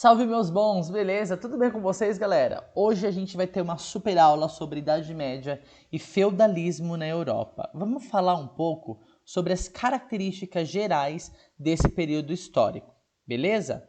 Salve meus bons, beleza? Tudo bem com vocês, galera? Hoje a gente vai ter uma super aula sobre Idade Média e feudalismo na Europa. Vamos falar um pouco sobre as características gerais desse período histórico, beleza?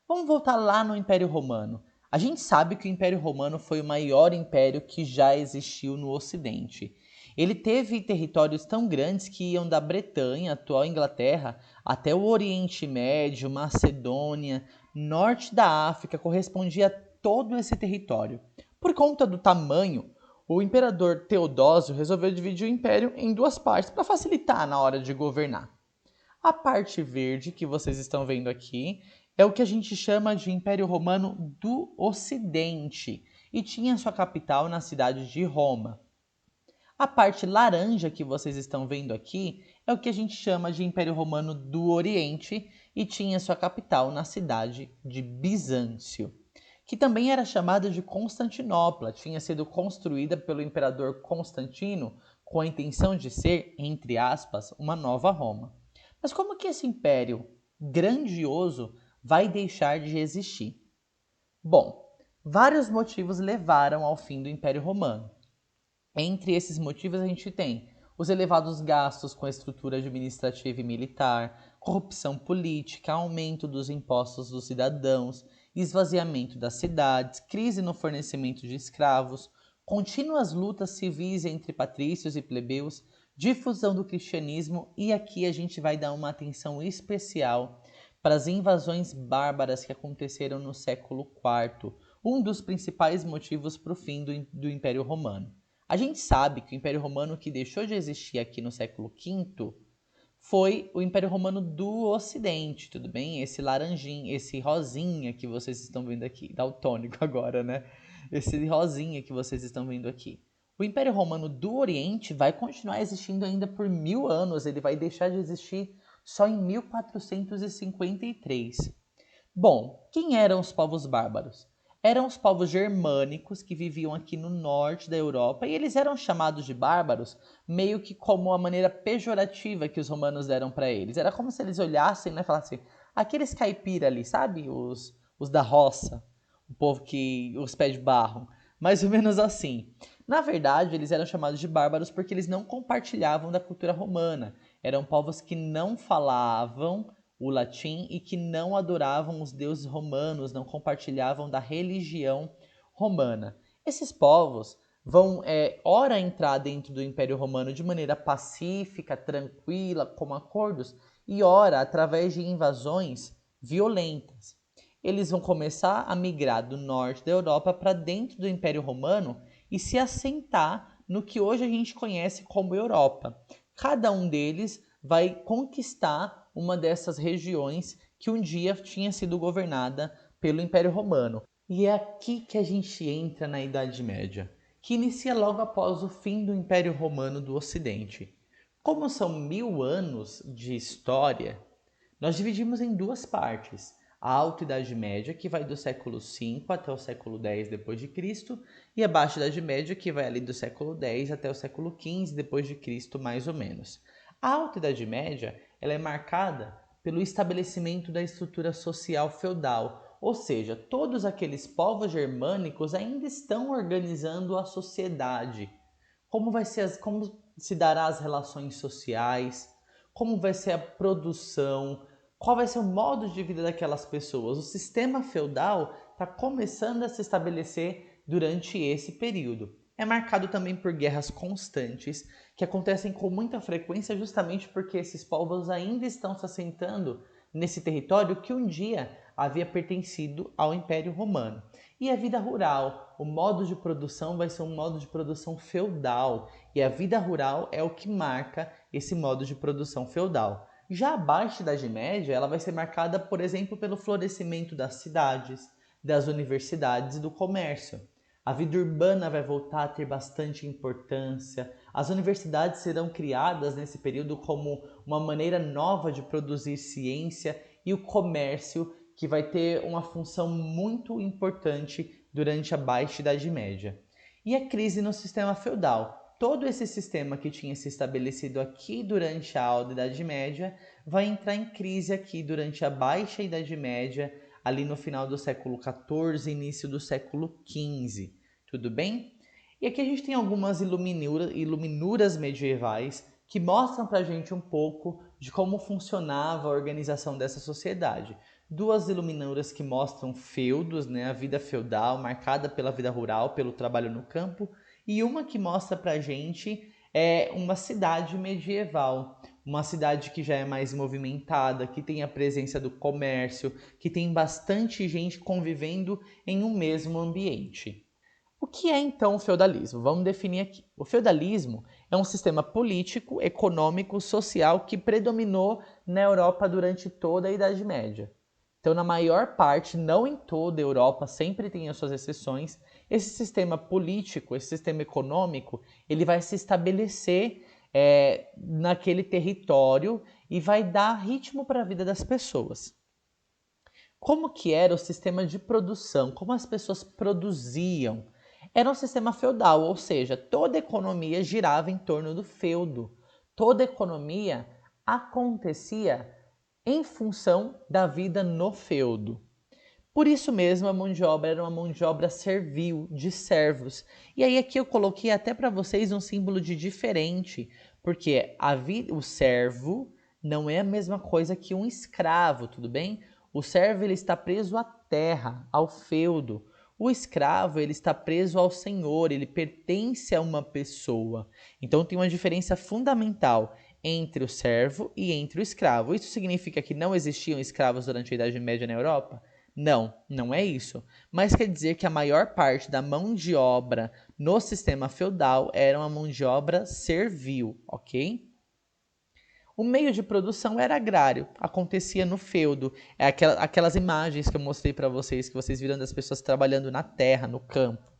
Vamos voltar lá no Império Romano. A gente sabe que o Império Romano foi o maior império que já existiu no Ocidente. Ele teve territórios tão grandes que iam da Bretanha, atual Inglaterra, até o Oriente Médio, Macedônia, norte da África, correspondia a todo esse território. Por conta do tamanho, o imperador Teodósio resolveu dividir o império em duas partes para facilitar na hora de governar. A parte verde que vocês estão vendo aqui é o que a gente chama de Império Romano do Ocidente e tinha sua capital na cidade de Roma. A parte laranja que vocês estão vendo aqui é o que a gente chama de Império Romano do Oriente e tinha sua capital na cidade de Bizâncio, que também era chamada de Constantinopla, tinha sido construída pelo imperador Constantino com a intenção de ser, entre aspas, uma nova Roma. Mas como que esse império grandioso vai deixar de existir? Bom, vários motivos levaram ao fim do Império Romano. Entre esses motivos, a gente tem os elevados gastos com a estrutura administrativa e militar, corrupção política, aumento dos impostos dos cidadãos, esvaziamento das cidades, crise no fornecimento de escravos, contínuas lutas civis entre patrícios e plebeus, difusão do cristianismo e aqui a gente vai dar uma atenção especial para as invasões bárbaras que aconteceram no século IV, um dos principais motivos para o fim do Império Romano. A gente sabe que o Império Romano que deixou de existir aqui no século V foi o Império Romano do Ocidente, tudo bem? Esse laranjinho, esse rosinha que vocês estão vendo aqui, daltônico agora, né? Esse rosinha que vocês estão vendo aqui. O Império Romano do Oriente vai continuar existindo ainda por 1000 anos, ele vai deixar de existir só em 1453. Bom, quem eram os povos bárbaros? Eram os povos germânicos que viviam aqui no norte da Europa e eles eram chamados de bárbaros meio que como a maneira pejorativa que os romanos deram para eles. Era como se eles olhassem e falassem, aqueles caipira ali, sabe? Os da roça, o povo que os pés de barro. Mais ou menos assim. Na verdade, eles eram chamados de bárbaros porque eles não compartilhavam da cultura romana. Eram povos que não falavam o latim e que não adoravam os deuses romanos, não compartilhavam da religião romana. Esses povos vão, ora, entrar dentro do Império Romano de maneira pacífica, tranquila, com acordos, e ora, através de invasões violentas. Eles vão começar a migrar do norte da Europa para dentro do Império Romano e se assentar no que hoje a gente conhece como Europa. Cada um deles vai conquistar uma dessas regiões que um dia tinha sido governada pelo Império Romano. E é aqui que a gente entra na Idade Média, que inicia logo após o fim do Império Romano do Ocidente. Como são 1000 anos de história, nós dividimos em duas partes. A Alta Idade Média, que vai do século V até o século X depois de Cristo, e a Baixa Idade Média, que vai ali do século X até o século XV depois de Cristo, mais ou menos. A Alta Idade Média, ela é marcada pelo estabelecimento da estrutura social feudal, ou seja, todos aqueles povos germânicos ainda estão organizando a sociedade. Como se dará as relações sociais, como vai ser a produção, qual vai ser o modo de vida daquelas pessoas. O sistema feudal está começando a se estabelecer durante esse período. É marcado também por guerras constantes, que acontecem com muita frequência justamente porque esses povos ainda estão se assentando nesse território que um dia havia pertencido ao Império Romano. E a vida rural, o modo de produção vai ser um modo de produção feudal, e a vida rural é o que marca esse modo de produção feudal. Já a Baixa Idade Média, ela vai ser marcada, por exemplo, pelo florescimento das cidades, das universidades e do comércio. A vida urbana vai voltar a ter bastante importância. As universidades serão criadas nesse período como uma maneira nova de produzir ciência e o comércio que vai ter uma função muito importante durante a Baixa Idade Média. E a crise no sistema feudal. Todo esse sistema que tinha se estabelecido aqui durante a Alta Idade Média vai entrar em crise aqui durante a Baixa Idade Média ali no final do século XIV, início do século XV, tudo bem? E aqui a gente tem algumas iluminuras medievais que mostram para a gente um pouco de como funcionava a organização dessa sociedade. Duas iluminuras que mostram feudos, né, a vida feudal marcada pela vida rural, pelo trabalho no campo, e uma que mostra para a gente uma cidade medieval, uma cidade que já é mais movimentada, que tem a presença do comércio, que tem bastante gente convivendo em um mesmo ambiente. O que é então o feudalismo? Vamos definir aqui. O feudalismo é um sistema político, econômico, social que predominou na Europa durante toda a Idade Média. Então, na maior parte, não em toda a Europa, sempre tem as suas exceções, esse sistema político, esse sistema econômico, ele vai se estabelecer naquele território e vai dar ritmo para a vida das pessoas. Como que era o sistema de produção? Como as pessoas produziam? Era um sistema feudal, ou seja, toda a economia girava em torno do feudo. Toda a economia acontecia em função da vida no feudo. Por isso mesmo a mão de obra era uma mão de obra servil, de servos. E aí aqui eu coloquei até para vocês um símbolo de diferente, porque o servo não é a mesma coisa que um escravo, tudo bem? O servo ele está preso à terra, ao feudo. O escravo ele está preso ao senhor, ele pertence a uma pessoa. Então tem uma diferença fundamental entre o servo e entre o escravo. Isso significa que não existiam escravos durante a Idade Média na Europa? Não, não é isso. Mas quer dizer que a maior parte da mão de obra no sistema feudal era uma mão de obra servil, ok? O meio de produção era agrário, acontecia no feudo. Aquelas imagens que eu mostrei para vocês, que vocês viram das pessoas trabalhando na terra, no campo.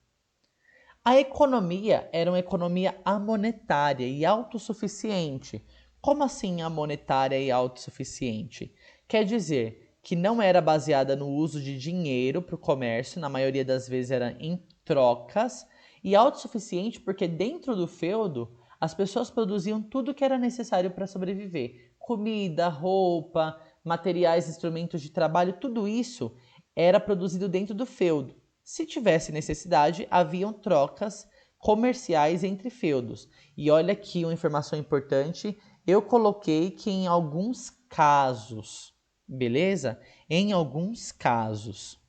A economia era uma economia amonetária e autossuficiente. Como assim amonetária e autossuficiente? Quer dizer que não era baseada no uso de dinheiro para o comércio, na maioria das vezes era em trocas, e autossuficiente porque dentro do feudo as pessoas produziam tudo que era necessário para sobreviver. Comida, roupa, materiais, instrumentos de trabalho, tudo isso era produzido dentro do feudo. Se tivesse necessidade, haviam trocas comerciais entre feudos. E olha aqui uma informação importante, eu coloquei que em alguns casos, beleza? Em alguns casos.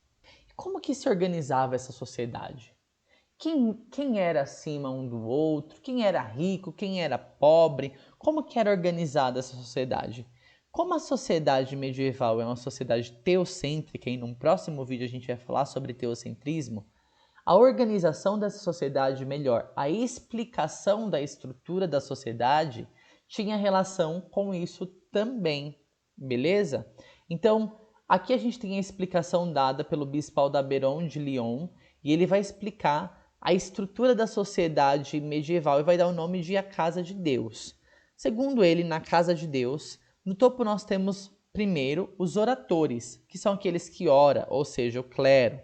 Como que se organizava essa sociedade? Quem era acima um do outro? Quem era rico? Quem era pobre? Como que era organizada essa sociedade? Como a sociedade medieval é uma sociedade teocêntrica, e num próximo vídeo a gente vai falar sobre teocentrismo, a organização dessa sociedade, melhor, a explicação da estrutura da sociedade tinha relação com isso também, beleza? Então, aqui a gente tem a explicação dada pelo bispo Aldabéron de Lyon, e ele vai explicar a estrutura da sociedade medieval e vai dar o nome de a Casa de Deus. Segundo ele, na Casa de Deus, no topo nós temos primeiro os oratores, que são aqueles que oram, ou seja, o clero.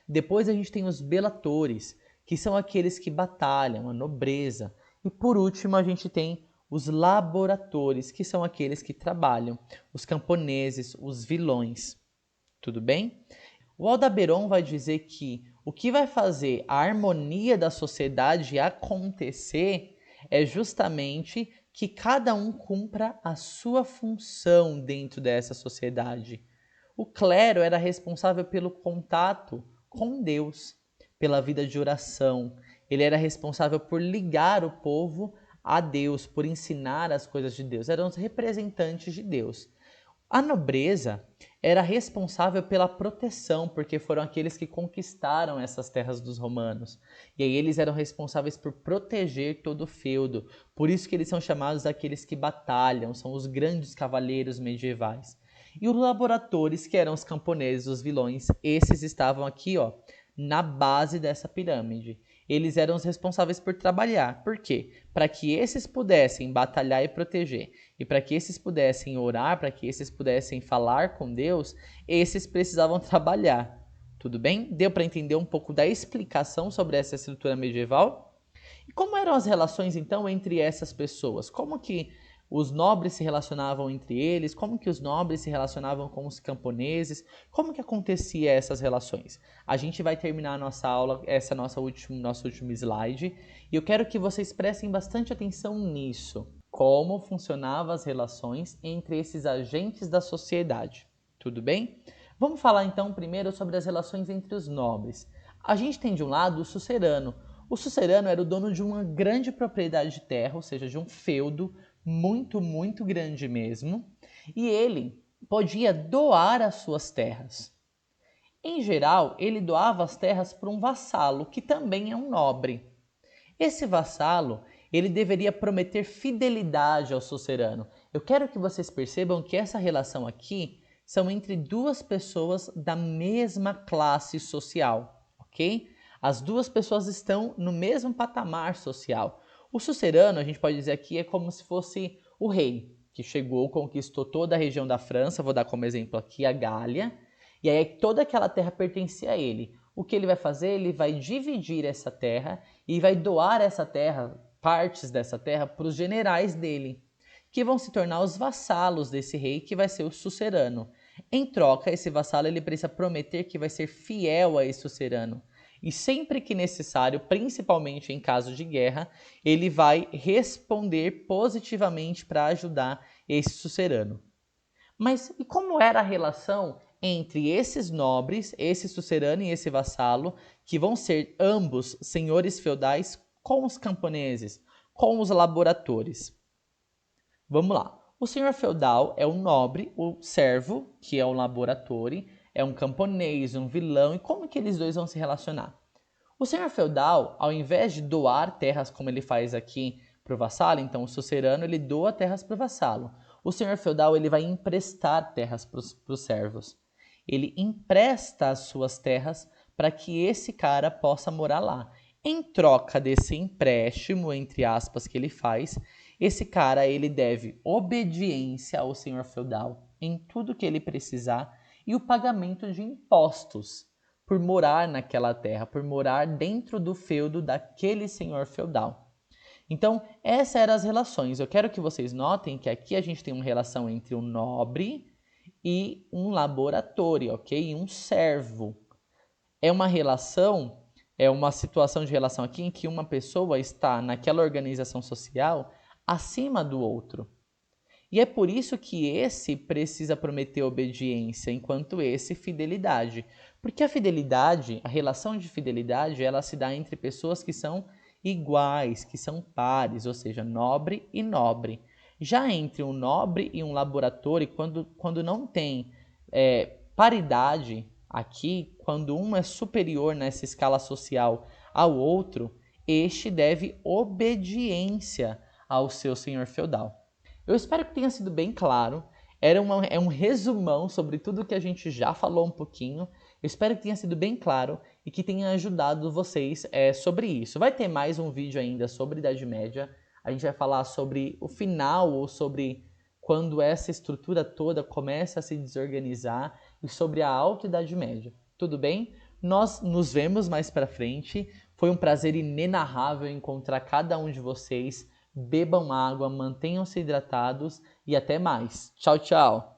Depois a gente tem os belatores, que são aqueles que batalham, a nobreza. E por último a gente tem os laboratores, que são aqueles que trabalham, os camponeses, os vilões. Tudo bem? O Aldabéron vai dizer que o que vai fazer a harmonia da sociedade acontecer é justamente que cada um cumpra a sua função dentro dessa sociedade. O clero era responsável pelo contato com Deus, pela vida de oração. Ele era responsável por ligar o povo a Deus, por ensinar as coisas de Deus. Eram os representantes de Deus. A nobreza era responsável pela proteção, porque foram aqueles que conquistaram essas terras dos romanos. E aí eles eram responsáveis por proteger todo o feudo. Por isso que eles são chamados aqueles que batalham, são os grandes cavaleiros medievais. E os laboratores, que eram os camponeses, os vilões, esses estavam aqui, ó, na base dessa pirâmide. Eles eram os responsáveis por trabalhar. Por quê? Para que esses pudessem batalhar e proteger. E para que esses pudessem orar, para que esses pudessem falar com Deus, esses precisavam trabalhar. Tudo bem? Deu para entender um pouco da explicação sobre essa estrutura medieval? E como eram as relações, então, entre essas pessoas? Como que os nobres se relacionavam entre eles, como que os nobres se relacionavam com os camponeses, como que acontecia essas relações. A gente vai terminar a nossa aula, essa nosso último slide, e eu quero que vocês prestem bastante atenção nisso, como funcionavam as relações entre esses agentes da sociedade. Tudo bem? Vamos falar então primeiro sobre as relações entre os nobres. A gente tem de um lado o sucerano. O sucerano era o dono de uma grande propriedade de terra, ou seja, de um feudo muito, muito grande mesmo, e ele podia doar as suas terras. Em geral, ele doava as terras para um vassalo, que também é um nobre. Esse vassalo, ele deveria prometer fidelidade ao sucerano. Eu quero que vocês percebam que essa relação aqui são entre duas pessoas da mesma classe social, ok? As duas pessoas estão no mesmo patamar social. O sucerano, a gente pode dizer aqui, é como se fosse o rei, que chegou, conquistou toda a região da França, vou dar como exemplo aqui a Gália, e aí toda aquela terra pertencia a ele. O que ele vai fazer? Ele vai dividir essa terra e vai doar essa terra, partes dessa terra, para os generais dele, que vão se tornar os vassalos desse rei, que vai ser o sucerano. Em troca, esse vassalo ele precisa prometer que vai ser fiel a esse sucerano. E sempre que necessário, principalmente em caso de guerra, ele vai responder positivamente para ajudar esse sucerano. Mas e como era a relação entre esses nobres, esse sucerano e esse vassalo, que vão ser ambos senhores feudais, com os camponeses, com os laboratores? Vamos lá. O senhor feudal é o nobre, o servo, que é o laboratore, é um camponês, um vilão, e como que eles dois vão se relacionar? O senhor feudal, ao invés de doar terras como ele faz aqui para o vassalo, então o sucerano ele doa terras para o vassalo. O senhor feudal ele vai emprestar terras para os servos. Ele empresta as suas terras para que esse cara possa morar lá. Em troca desse empréstimo, entre aspas, que ele faz, esse cara ele deve obediência ao senhor feudal em tudo que ele precisar e o pagamento de impostos por morar naquela terra, por morar dentro do feudo daquele senhor feudal. Então, essas eram as relações. Eu quero que vocês notem que aqui a gente tem uma relação entre um nobre e um laboratore, ok? E um servo. É uma relação, é uma situação de relação aqui em que uma pessoa está naquela organização social acima do outro. E é por isso que esse precisa prometer obediência, enquanto esse fidelidade. Porque a fidelidade, a relação de fidelidade, ela se dá entre pessoas que são iguais, que são pares, ou seja, nobre e nobre. Já entre um nobre e um laboratório, quando não tem paridade aqui, quando um é superior nessa escala social ao outro, este deve obediência ao seu senhor feudal. Eu espero que tenha sido bem claro. É um resumão sobre tudo que a gente já falou um pouquinho. Eu espero que tenha sido bem claro e que tenha ajudado vocês sobre isso. Vai ter mais um vídeo ainda sobre Idade Média. A gente vai falar sobre o final ou sobre quando essa estrutura toda começa a se desorganizar e sobre a Alta Idade Média. Tudo bem? Nós nos vemos mais pra frente. Foi um prazer inenarrável encontrar cada um de vocês. Bebam água, mantenham-se hidratados e até mais. Tchau, tchau!